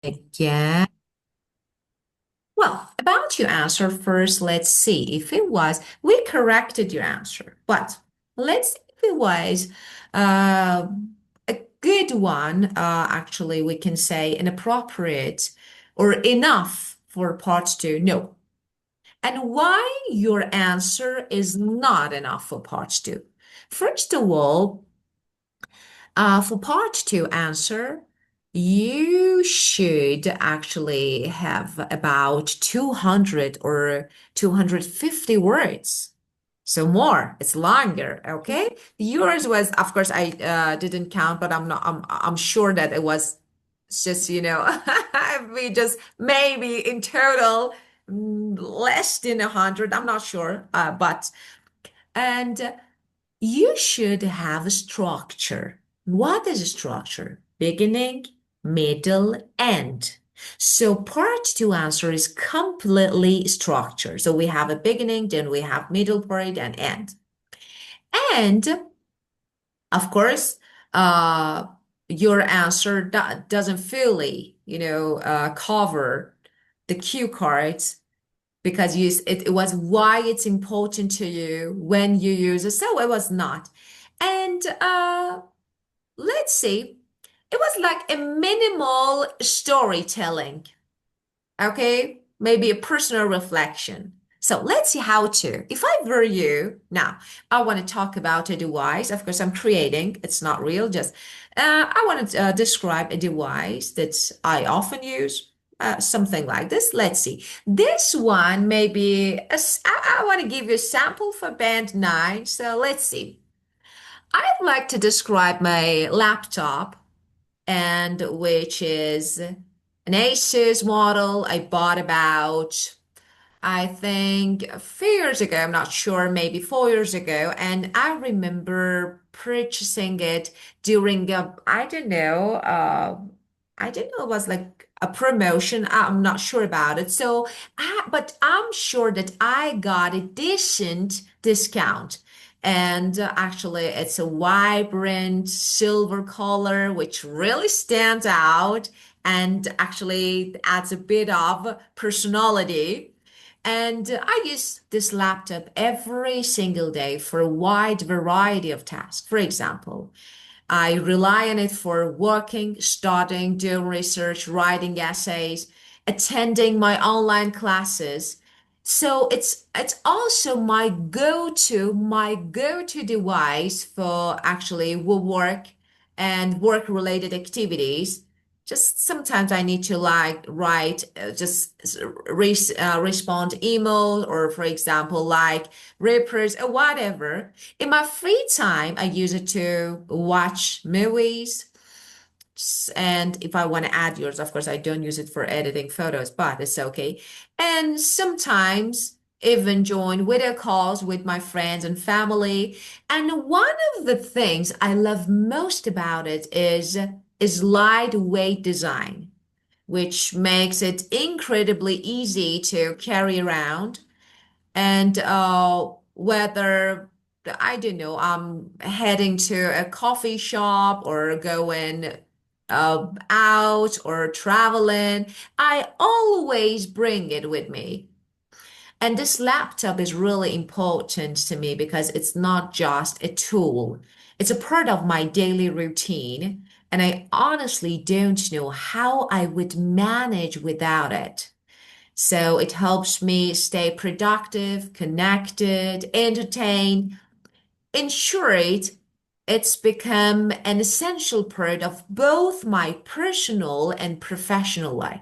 Again. Well, about your answer first, let's see if it was, we corrected your answer, but let's see if it was uh, a good one. Actually, we can say an appropriate or enough for part two. No. And why your answer is not enough for part two. First of all, for part two answer, you should actually have about 200 or 250 words. So more, it's longer, okay? Yours was, of course, I didn't count, but I'm sure that it was just, we just maybe in total less than 100. I'm not sure, and you should have a structure. What is a structure? Beginning, middle, end. So part two answer is completely structured. So we have a beginning, then we have middle part and end. And of course, uh, your answer doesn't fully, cover the cue cards because it was why it's important to you when you use it. So it was not. And let's see, it was like a minimal storytelling, okay? Maybe a personal reflection. So let's see how to. If I were you, now I want to talk about a device. Of course, I'm creating, it's not real, just I want to describe a device that I often use. Something like this. Let's see. This one maybe I want to give you a sample for band 9. So let's see. I'd like to describe my laptop and which is an Asus model I bought about, I think, a few years ago. I'm not sure, maybe 4 years ago. And I remember purchasing it during I don't know, it was like a promotion. I'm not sure about it. But I'm sure that I got a decent discount. And actually, it's a vibrant silver color, which really stands out and actually adds a bit of personality. And I use this laptop every single day for a wide variety of tasks. For example, I rely on it for working, studying, doing research, writing essays, attending my online classes. So it's also my go-to device for actually work and work related activities. Just sometimes I need to like write, respond email or for example, like reports or whatever. In my free time, I use it to watch movies. And if I want to add yours, of course, I don't use it for editing photos, but it's okay. And sometimes even join video calls with my friends and family. And one of the things I love most about it is lightweight design, which makes it incredibly easy to carry around. And whether, I don't know, I'm heading to a coffee shop or going out or traveling, I always bring it with me. And this laptop is really important to me because it's not just a tool, it's a part of my daily routine. And I honestly don't know how I would manage without it. So it helps me stay productive, connected, entertained. In short, it's become an essential part of both my personal and professional life.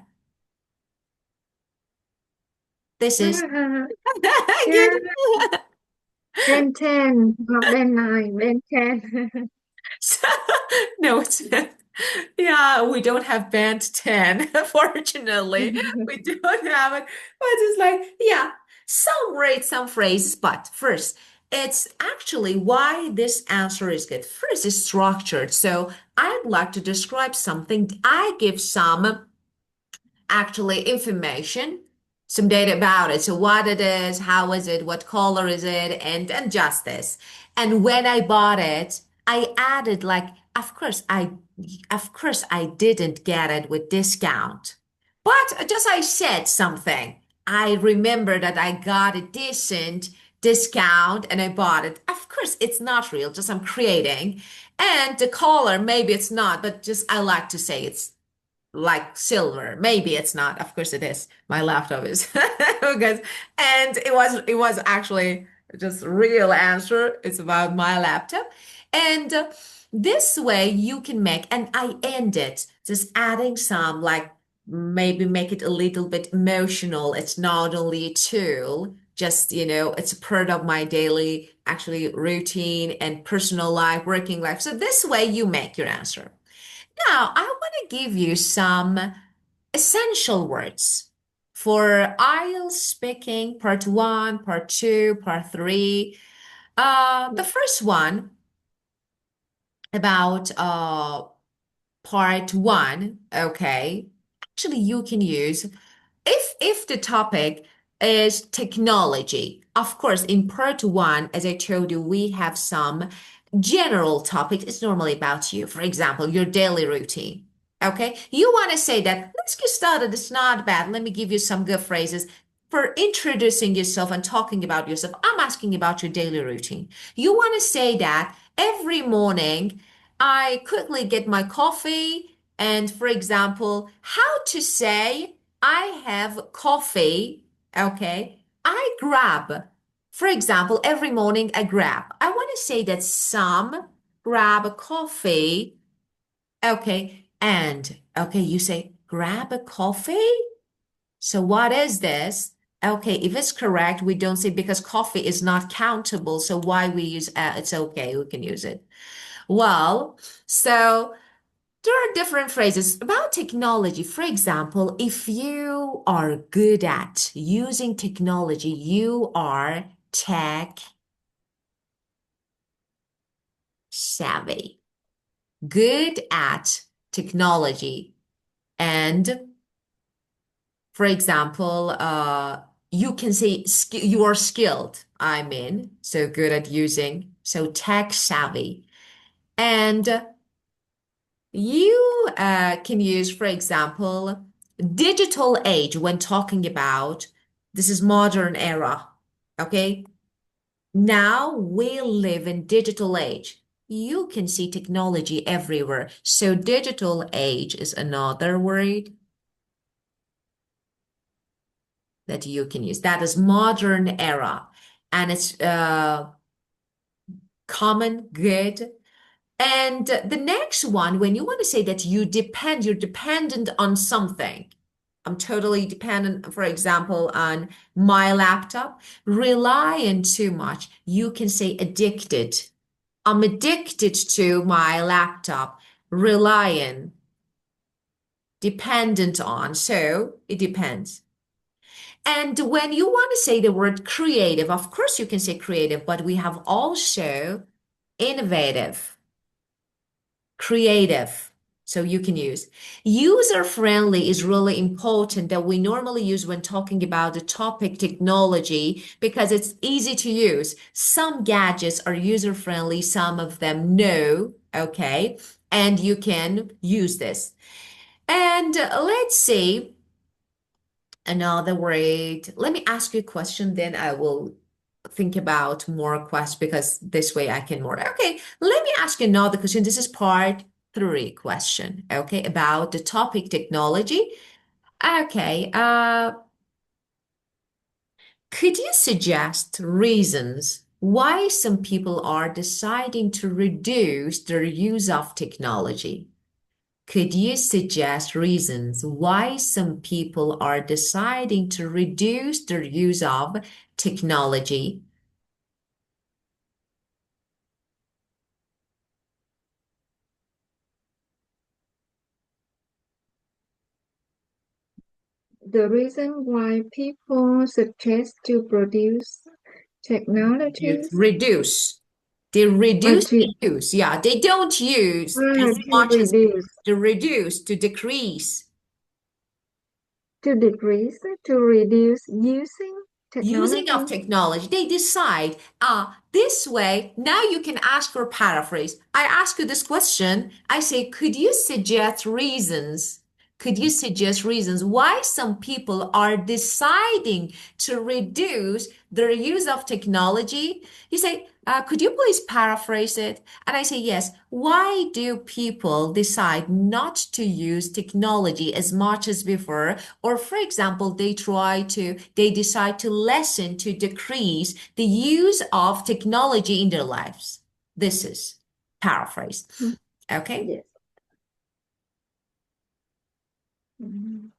This is Yeah, Ben 10, not Ben 9, Ben 10. no, it's yeah, we don't have band 10, fortunately. We don't have it. But it's like, yeah, some words, some phrases. But first, it's actually why this answer is good. First, it's structured. So I'd like to describe something. I give some actually information, some data about it. So what it is, how is it, what color is it, and just this. And when I bought it, I added like, of course, I Of course, I didn't get it with discount. But just I said something. I remember that I got a decent discount and I bought it. Of course, it's not real, just I'm creating. And the color, maybe it's not, but just I like to say it's like silver. Maybe it's not. Of course it is. My laptop is because and it was actually just real answer. It's about my laptop. And this way you can make and I end it just adding some like maybe make it a little bit emotional. It's not only a tool, just it's a part of my daily actually routine and personal life, working life. So this way you make your answer. Now, I want to give you some essential words for IELTS speaking, part one, part two, part three. The first one about part one, okay. Actually, you can use if the topic is technology. Of course, in part one, as I told you, we have some general topics. It's normally about you. For example, your daily routine. Okay, you want to say that, let's get started. It's not bad. Let me give you some good phrases for introducing yourself and talking about yourself. I'm asking about your daily routine. You want to say that every morning I quickly get my coffee. And for example, how to say I have coffee. Okay, I grab. For example, every morning I grab. I want to say that some grab a coffee. Okay, and okay, you say grab a coffee. So what is this? Okay, if it's correct, we don't say because coffee is not countable. So why we use it's okay, we can use it. Well, so there are different phrases about technology. For example, if you are good at using technology, you are tech savvy, good at technology. And for example, you can say you are skilled, I mean, so good at using, so tech savvy. And you can use, for example, digital age when talking about this is modern era. Okay. Now we live in digital age. You can see technology everywhere. So digital age is another word that you can use. That is modern era. And it's common, good. And the next one, when you want to say that you're dependent on something. I'm totally dependent, for example, on my laptop, relying too much. You can say addicted. I'm addicted to my laptop, relying, dependent on. So it depends. And when you want to say the word creative, of course you can say creative, but we have also innovative, creative. So you can use user friendly is really important that we normally use when talking about the topic technology because it's easy to use. Some gadgets are user friendly, some of them no. Okay. And you can use this. And let's see another word. Let me ask you a question, then I will think about more questions because this way I can more. Okay, let me ask you another question. This is part three question, okay, about the topic technology. Okay, could you suggest reasons why some people are deciding to reduce their use of technology? Could you suggest reasons why some people are deciding to reduce their use of technology? The reason why people suggest to produce technologies Reduce. They or reduce the use. Yeah, they don't use as to much as reduce, to reduce, to decrease. to decrease, to reduce using. Using of technology. technology, they decide, this way, now you can ask for paraphrase. I ask you this question. I say, could you suggest reasons? Could you suggest reasons why some people are deciding to reduce their use of technology? You say, could you please paraphrase it? And I say, yes. Why do people decide not to use technology as much as before? Or, for example, they decide to lessen, to decrease the use of technology in their lives. This is paraphrase. Mm, Okay? yes. Mm.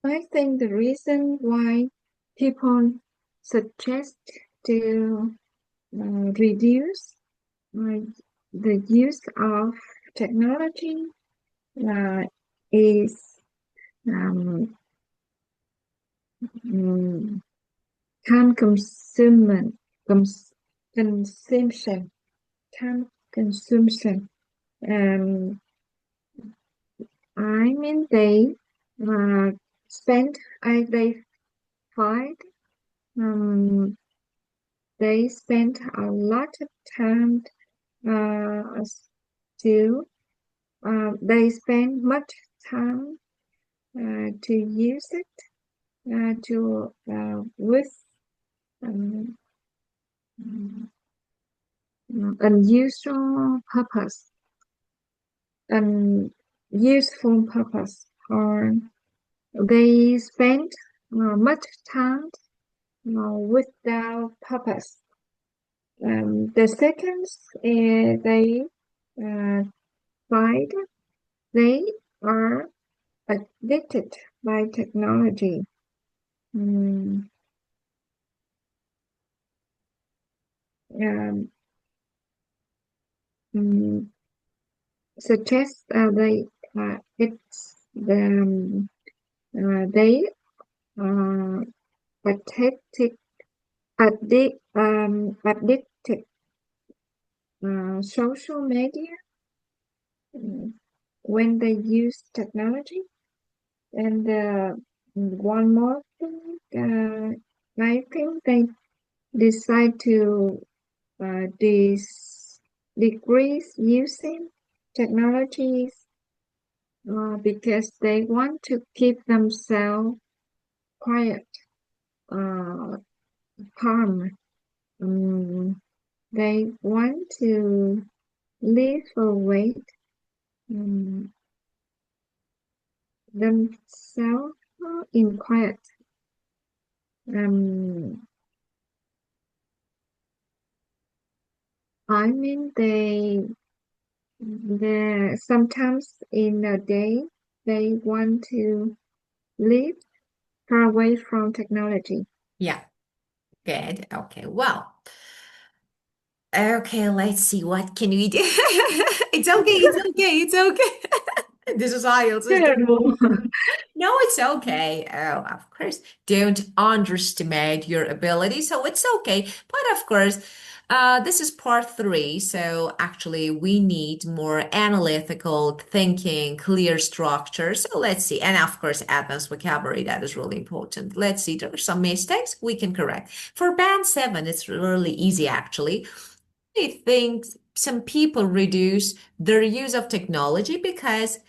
I think the reason why people suggest to reduce uh, the use of technology uh, is um, mm, time consumption, time consumption. Um, I mean, uh, spend, they find, um, they spend a lot of time uh, to, they spend much time to use it to with um, unusual purpose and useful purpose, or they spend much time without purpose. The second, they uh, find they are addicted by technology. Mm, um, mm, Suggest it's they uh, addicted addicted social media mm, when they use technology. And one more thing, I think they decide to decrease using technologies because they want to keep themselves quiet, uh, calm. Um, they want to live away um, themselves in quiet. Um, I mean, they sometimes in a day they want to live far away from technology. Yeah. Good. Okay. Well, okay, let's see. What can we do? It's okay. It's okay. It's okay. This is IELTS. Terrible. No, it's okay. Oh, of course, don't underestimate your ability. So it's okay. But of course, this is part three. So actually, we need more analytical thinking, clear structure. So let's see. And of course, advanced vocabulary. That is really important. Let's see. There are some mistakes we can correct. For band seven, it's really easy actually. I think some people reduce their use of technology because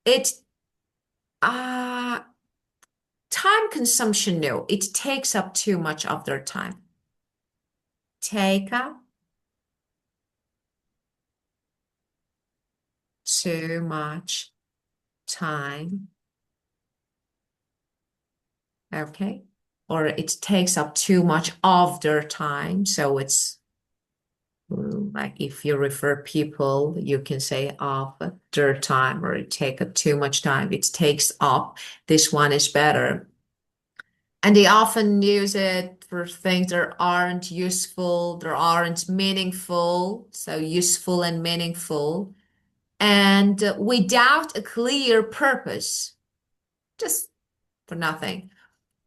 it Uh, time consumption, no, it takes up too much of their time. Take up too much time. Okay. Or it takes up too much of their time. So it's like if you refer people, you can say of their time or it take up too much time. It takes up. This one is better. And they often use it for things that aren't useful, that aren't meaningful. So useful and meaningful. And without a clear purpose, just for nothing.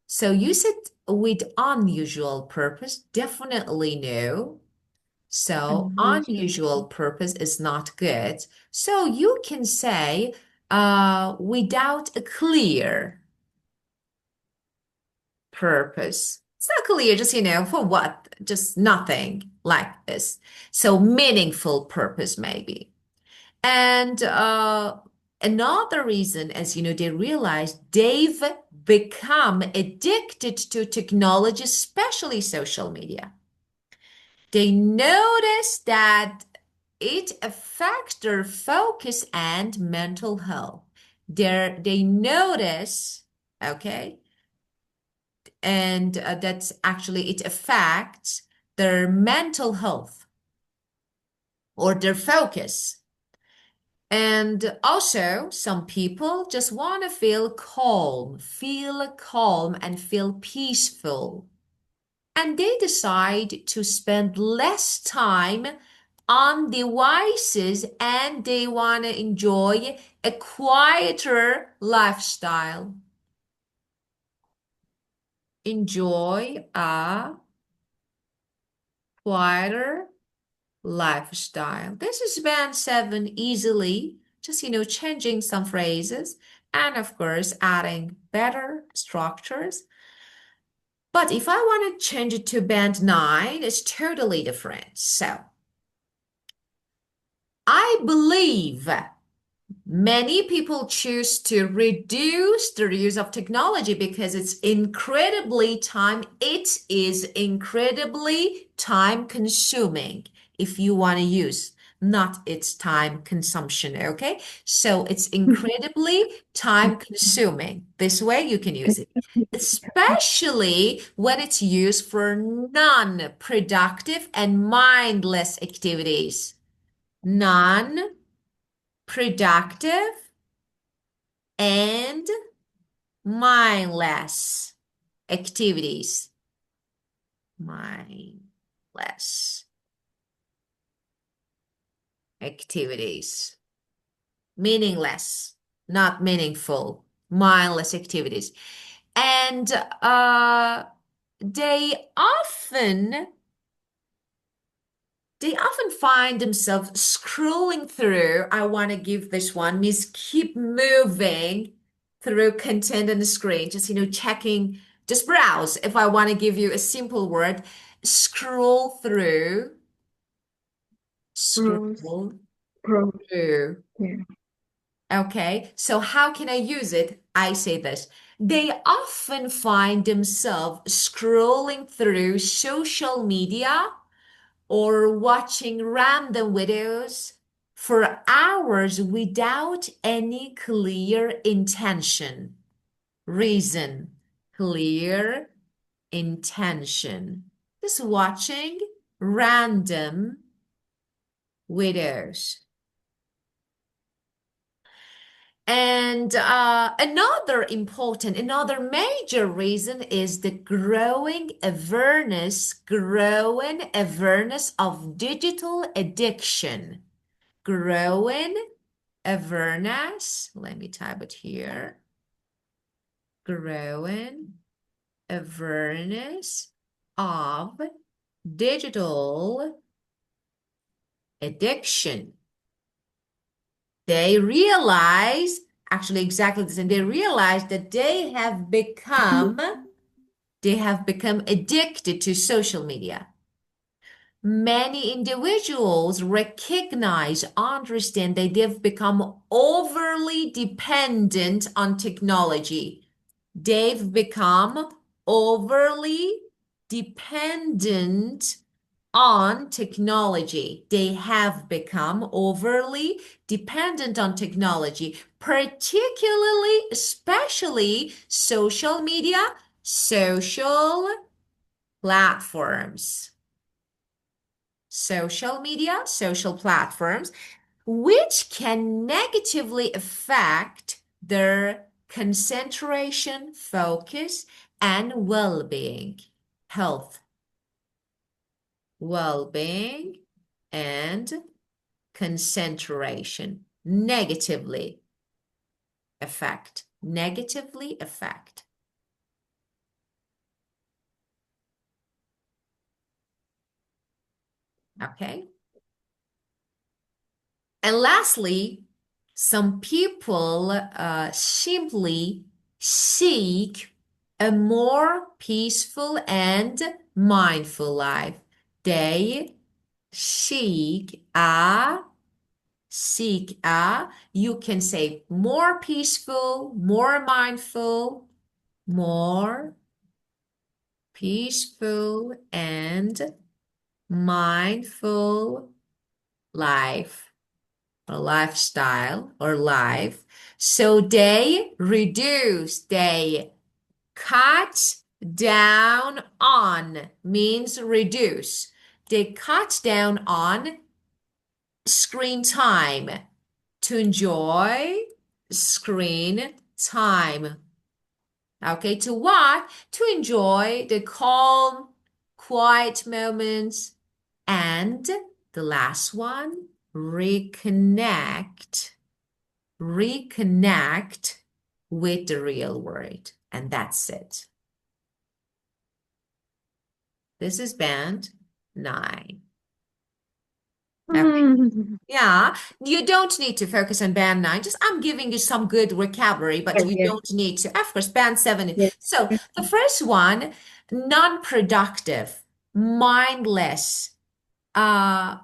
So use it with unusual purpose, definitely no. So Unusual. unusual purpose is not good. So you can say without a clear purpose. It's not clear, just for what? Just nothing like this. So meaningful purpose maybe. And another reason, as they realize they've become addicted to technology, especially social media. They notice that it affects their focus and mental health. They notice, okay, and that's actually it affects their mental health or their focus. And also, some people just want to feel calm and feel peaceful. And they decide to spend less time on devices and they want to enjoy a quieter lifestyle. Enjoy a quieter lifestyle. This is band 7 easily, just changing some phrases and of course adding better structures. But if I want to change it to band 9, it's totally different. So I believe many people choose to reduce their use of technology because it is incredibly time consuming if you want to use, not its time consumption, okay? So it's incredibly time consuming. This way you can use it, especially when it's used for non-productive and mindless activities. Non productive and mindless activities. Mindless activities. Meaningless, not meaningful. Mindless activities. And they often they often find themselves scrolling through. I want to give this one, means keep moving through content on the screen, just, checking, just browse. If I want to give you a simple word, scroll through, Pros. scroll Pros. through. Yeah. Okay, so how can I use it? I say this. They often find themselves scrolling through social media or watching random videos for hours without any clear intention. Reason, clear intention. Just watching random videos. And another major reason is the growing awareness of digital addiction. Growing awareness, let me type it here. Growing awareness of digital addiction. They realize, actually exactly the same, they realize that they have become addicted to social media. Many individuals recognize, understand that they've become overly dependent on technology. They've become overly dependent on technology. They have become overly dependent on technology, particularly, especially social media, social platforms. Social media, social platforms, which can negatively affect their concentration, focus, and well-being, health, well-being, and concentration negatively affect. Okay. And lastly, some people simply seek a more peaceful and mindful life. They seek a, you can say more peaceful, more mindful, more peaceful and mindful life or lifestyle or life. So they cut down on means reduce. They cut down on screen time to enjoy screen time. Okay, to what? To enjoy the calm, quiet moments. And the last one, reconnect. Reconnect with the real world. And that's it. This is band 9. Okay. Yeah, you don't need to focus on band 9. Just I'm giving you some good vocabulary, but you Yes, don't need to. Of course, band 7. yes. So the first one, non-productive, mindless, uh,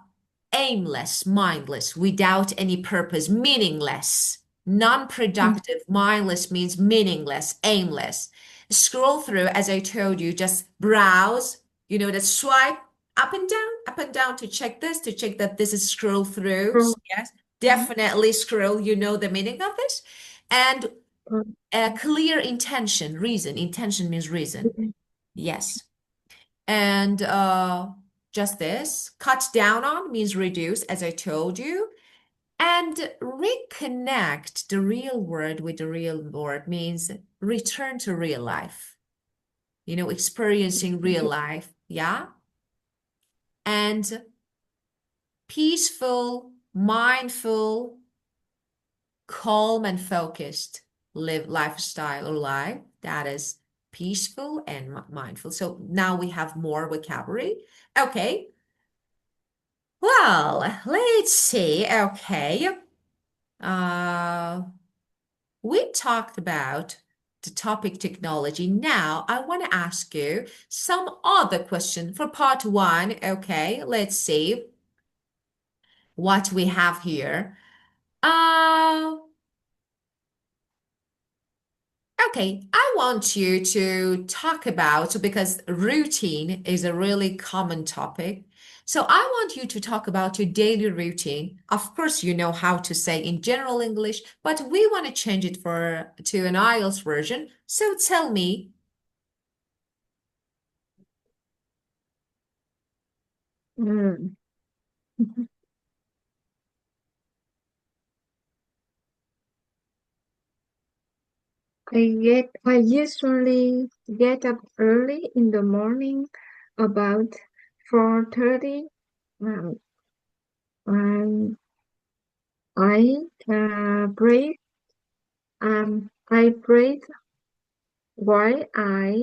aimless, mindless, without any purpose, meaningless. Mm, Non-productive, mindless means meaningless, aimless. Scroll through, as I told you, just browse, that swipe up and down to check this, to check that this is scroll through. scroll. Yes, Mhm. definitely scroll, you know the meaning of this. And Mm, a clear intention, reason. Intention means reason. Yes. And just this, cut down on means reduce, as I told you. And reconnect the real world with the real world means return to real life, experiencing real life. Yeah. And peaceful, mindful, calm, and focused live lifestyle or life that is peaceful and mindful. So now we have more vocabulary. Okay. Well, let's see. Okay. Uh, we talked about the topic technology. Now, I want to ask you some other question for part 1. Okay, let's see what we have here. Uh, Okay, I want you to talk about, because routine is a really common topic. So I want you to talk about your daily routine. Of course, you know how to say in general English, but we want to change it to an IELTS version. So tell me, mm. I usually get up early in the morning, about 4:30. Um, and breathe. I breathe while I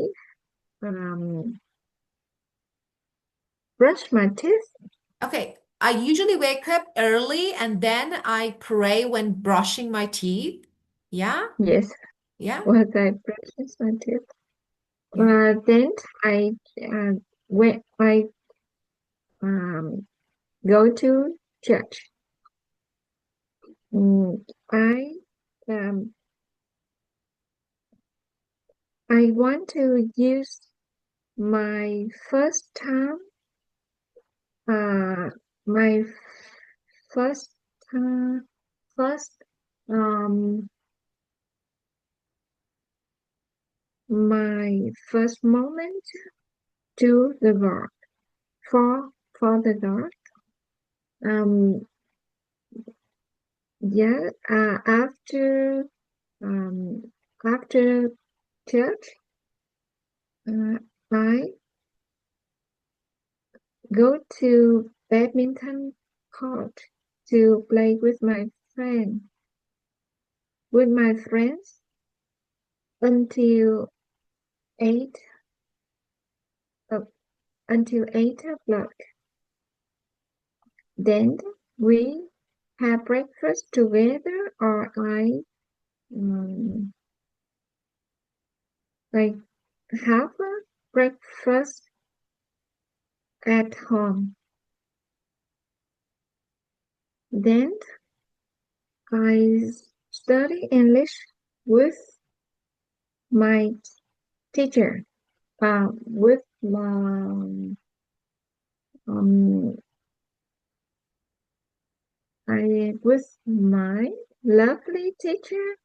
um brush my teeth. okay, I usually wake up early and then I pray when brushing my teeth. Yeah, Yes, yeah, while I brush my teeth. yeah. Then I uh, when I um, go to church. Mm, I um, I want to use my first time, uh, my first time, first, um, my first moment to the God, for the God. Um, yeah, um, after church, uh, I go to badminton court to play friend, with my friends until 8 o- until 8 o'clock. Then we have breakfast together, or um, I have a breakfast at home. Then I study English with my teacher, with my um, with my lovely teacher.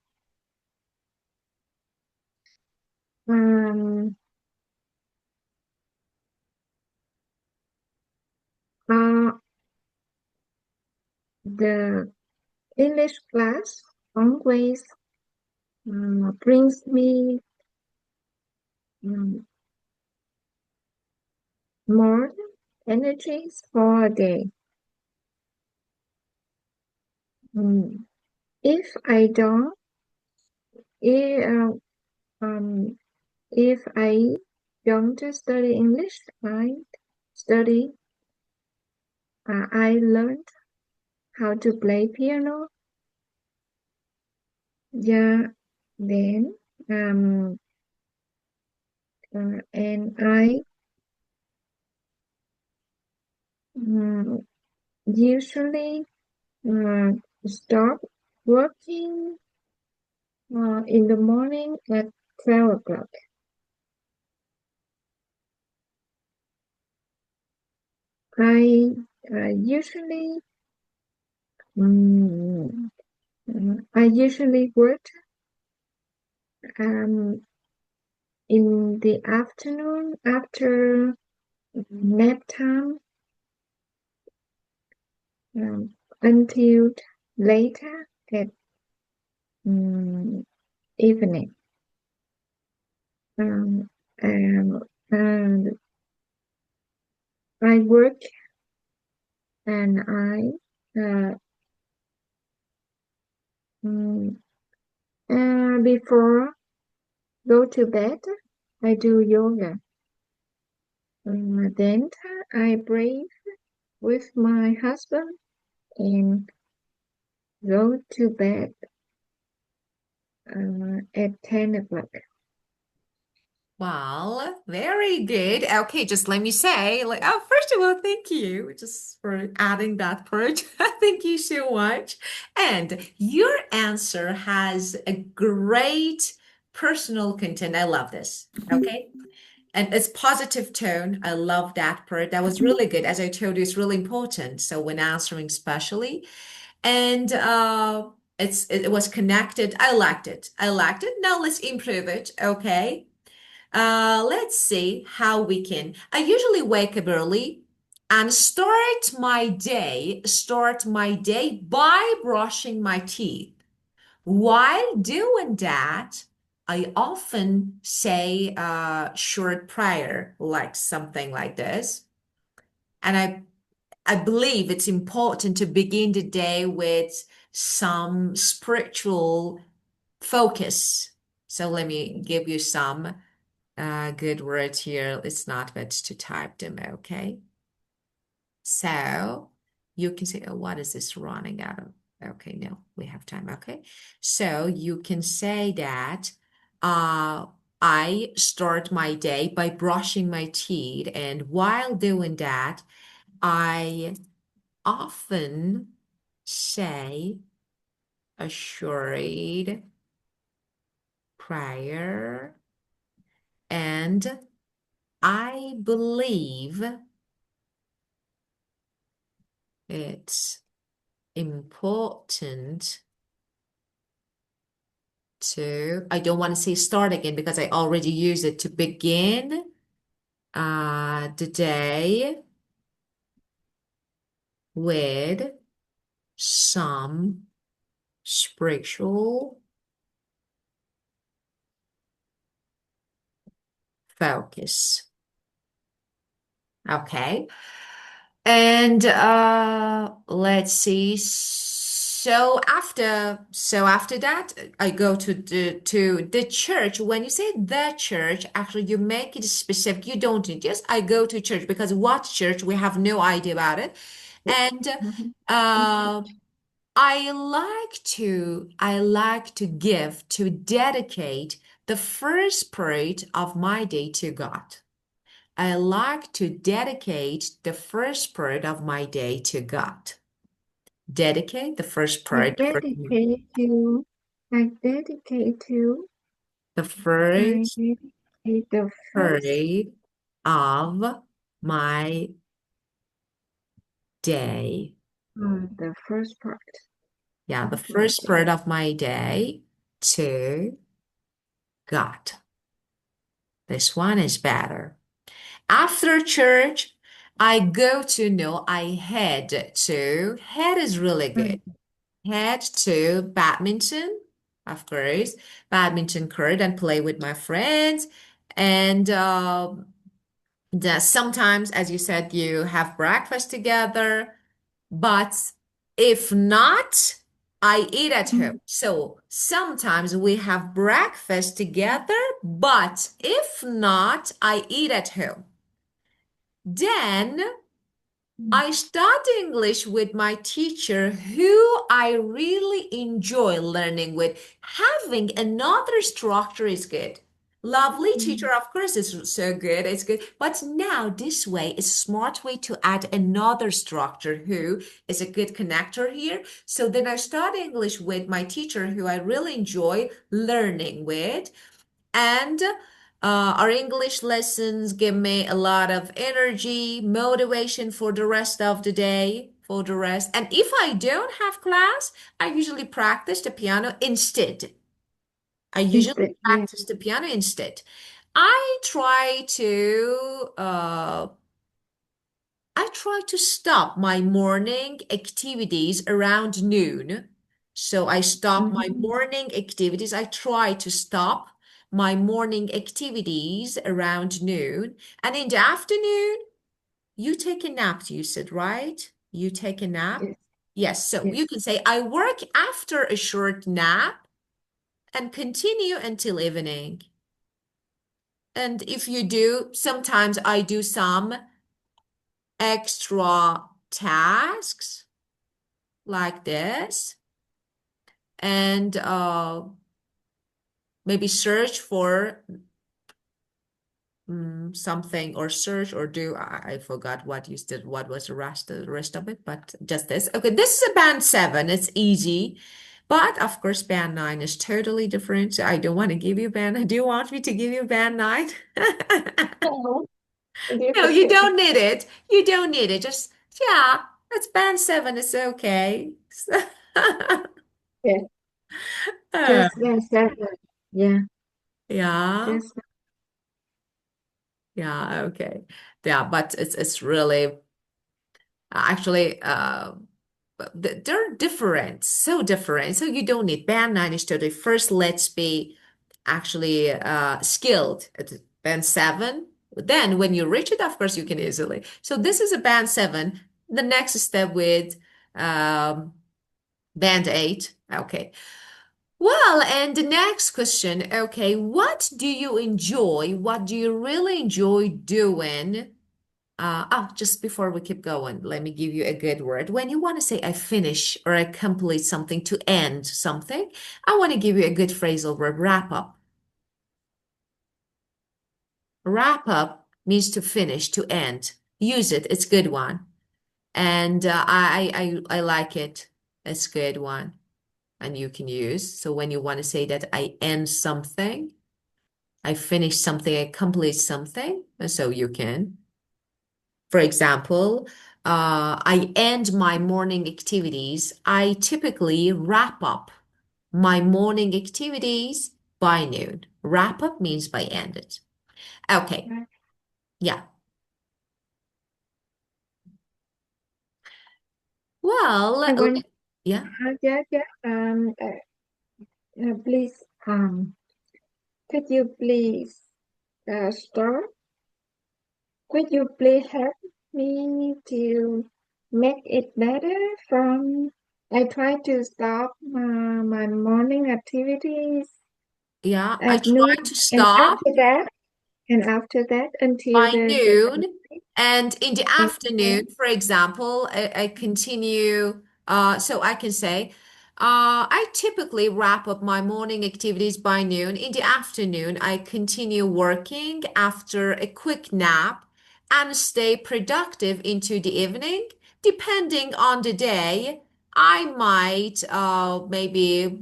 Um, uh, the English class always brings me um, more energies for a day. Um, if I don't, if, um, if I don't study English, study. I learned how to play piano. Yeah, then and I um, usually uh, start working in the morning at 12 o'clock. I usually um, I usually work um, in the afternoon after nap time um, until later at um, evening. Um, and, and I work and um, before go to bed, I do yoga. Then I pray with my husband and go to bed at 10 o'clock. Well, very good. Okay, just let me say, like, oh, first of all, thank you just for adding that part. Thank you so much. And your answer has a great personal content. I love this. Okay. And it's positive tone. I love that part. That was really good. As I told you, it's really important. So when answering, especially, and it was connected. I liked it. I liked it. Now let's improve it. Okay. Let's see how we can. I usually wake up early and start my day by brushing my teeth. While doing that, I often say a short prayer, like something like this. And I believe it's important to begin the day with some spiritual focus. So let me give you some good words here. It's not bad to type them, okay? So you can say, oh, what is this running out of? Okay, no, we have time. Okay. So you can say that uh, I start my day by brushing my teeth. And while doing that, I often say a short prayer, and I believe it's important to, I don't want to say start again because I already used it to begin the day with some spiritual focus. Okay. And let's see. So after that, I go to the church. When you say the church, actually you make it specific. You don't just I go to church because what church we have no idea about it. And Mhm. uh, I like to give to dedicate the first part of my day to God. I like to dedicate the first part of my day to God. Dedicate the first I part, dedicate to, I dedicate to, the I first dedicate the part first, of my day. the first part Yeah, of the my first day. part of my day to God. This one is better. After church, I go to, no, I head is really good. Mm, Head to badminton, of course, badminton court and play with my friends. And sometimes, as you said, you have breakfast together. But if not, I eat at home. mm, So sometimes we have breakfast together, but if not, I eat at home. Then mm, I start English with my teacher who I really enjoy learning with. Having another structure is good. Lovely mm, teacher, of course, is so good. It's good. But now this way is a smart way to add another structure who is a good connector here. So then I start English with my teacher who I really enjoy learning with. And our English lessons give me a lot of energy, motivation for the rest of the day, for the rest. And if I don't have class, I usually practice the piano instead. I usually instead, yeah. practice the piano instead. I try to I try to stop my morning activities around noon. So I stop my Mhm. morning activities. I try to stop my morning activities around noon. And in the afternoon, you take a nap, you said, right? You take a nap. Yes, Yes. So you yes. can say, I work after a short nap and continue until evening. And if you do, sometimes I do some extra tasks like this and maybe search for something or search or do I forgot what you did, what was the rest of it, but just this. Okay, this is a band 7. It's easy. But of course, band 9 is totally different. So I don't want to give you band. Do you want me to give you band 9? Oh, it's No, you okay. don't need it. You don't need it. Just, yeah, it's band 7. It's okay. Yes, Uh, just that. Yeah, yeah. just Yeah, okay. Yeah, but it's really actually they're different, so different. So you don't need band 9 is totally first let's be actually skilled at band 7. Then when you reach it, of course you can easily. So this is a band 7. The next step with um band 8. Okay. Well, and the next question, okay, what do you enjoy? What do you really enjoy doing? Just before we keep going, let me give you a good word. When you want to say I finish or I complete something to end something, I want to give you a good phrasal verb, wrap up. Wrap up means to finish, to end. Use it, it's a good one. And I like it. It's a good one. And you can use. So when you want to say that I end something, I finish something, I complete something, so you can. For example, I end my morning activities. I typically wrap up my morning activities by noon. Wrap up means by end it. Okay, Right. yeah. Well, I want, yeah. yeah, yeah. Please, could you please start? Could you please help me to make it better from I try to stop my morning activities Yeah, I at try noon to stop and after that until by the noon. And in the okay, afternoon, for example, I continue, so I can say, I typically wrap up my morning activities by noon. In the afternoon, I continue working after a quick nap and stay productive into the evening. Depending on the day, I might maybe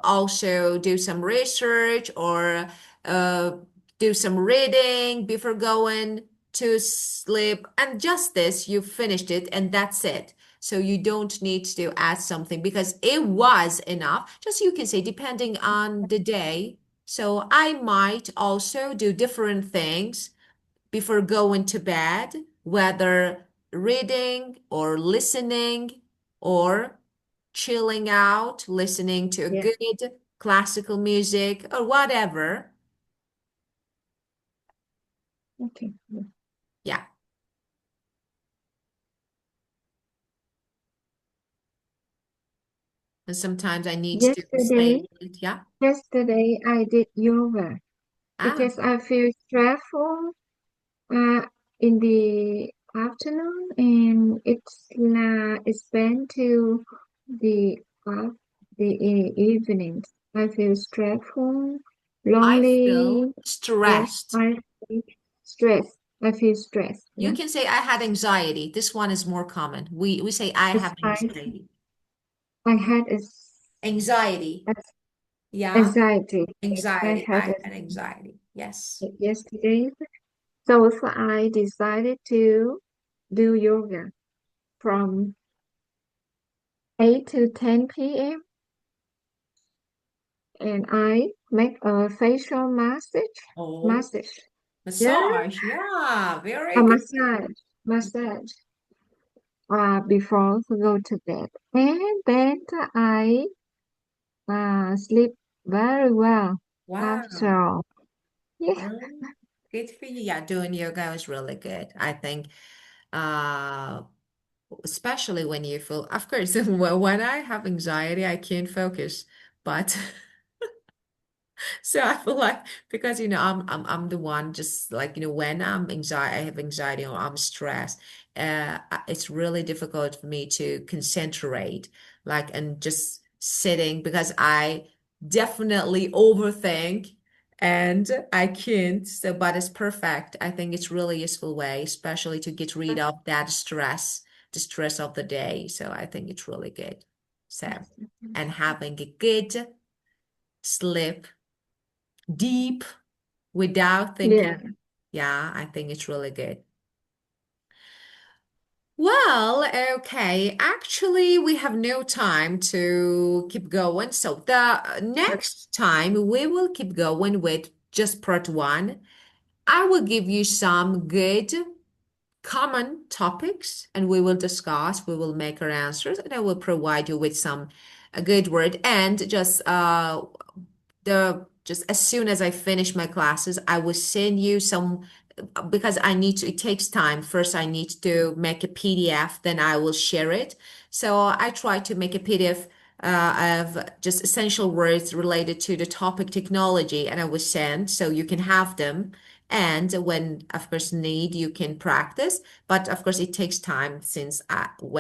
also do some research or uh, do some reading before going to sleep. And just this, you finished it, and that's it. So you don't need to add something because it was enough. Just you can say, depending on the day. So I might also do different things before going to bed, whether reading or listening or chilling out, listening to a yeah, good classical music or whatever. okay. Yeah. And sometimes I need to stay Yesterday, late. Yeah. yesterday I did yoga Ah, because I feel stressful uh, in the afternoon, and it's been to the uh, the evenings. I feel stressful, I feel lonely. Yes, stressed. I feel stressed. I feel stressed. You Yeah, can say I had anxiety. This one is more common. We say I it's have anxiety. I had Anxiety. a Yeah. anxiety. Yes, I Anxiety. had I had anxiety. Yes. yesterday. So I decided to do yoga from 8 to 10 p.m. and I make a facial Oh, massage. Yeah, massage. Yeah, a very good. massage. Before to go to bed, and then I sleep very well after Wow. all. Yeah, Mm, good for you. Yeah, doing yoga is really good. I think, uh, especially when you feel, of course, when I have anxiety, I can't focus. But so I feel like because I'm the one just like when I have anxiety or I'm stressed, it's really difficult for me to concentrate like and just sitting because I definitely overthink and I can't. So but it's perfect. I think it's really useful way, especially to get rid of that stress, the stress of the day. So I think it's really good. So and having a good sleep deep without thinking. yeah, Yeah, I think it's really good. Well, okay. Actually, we have no time to keep going. So the next time we will keep going with just part one. I will give you some good common topics and we will discuss, we will make our answers, and I will provide you with some a good word and just as soon as I finish my classes, I will send you some because I need to, it takes time. First, I need to make a PDF, then I will share it. So I try to make a PDF of just essential words related to the topic technology, and I will send so you can have them. And when, of course, need, you can practice. But of course, it takes time since when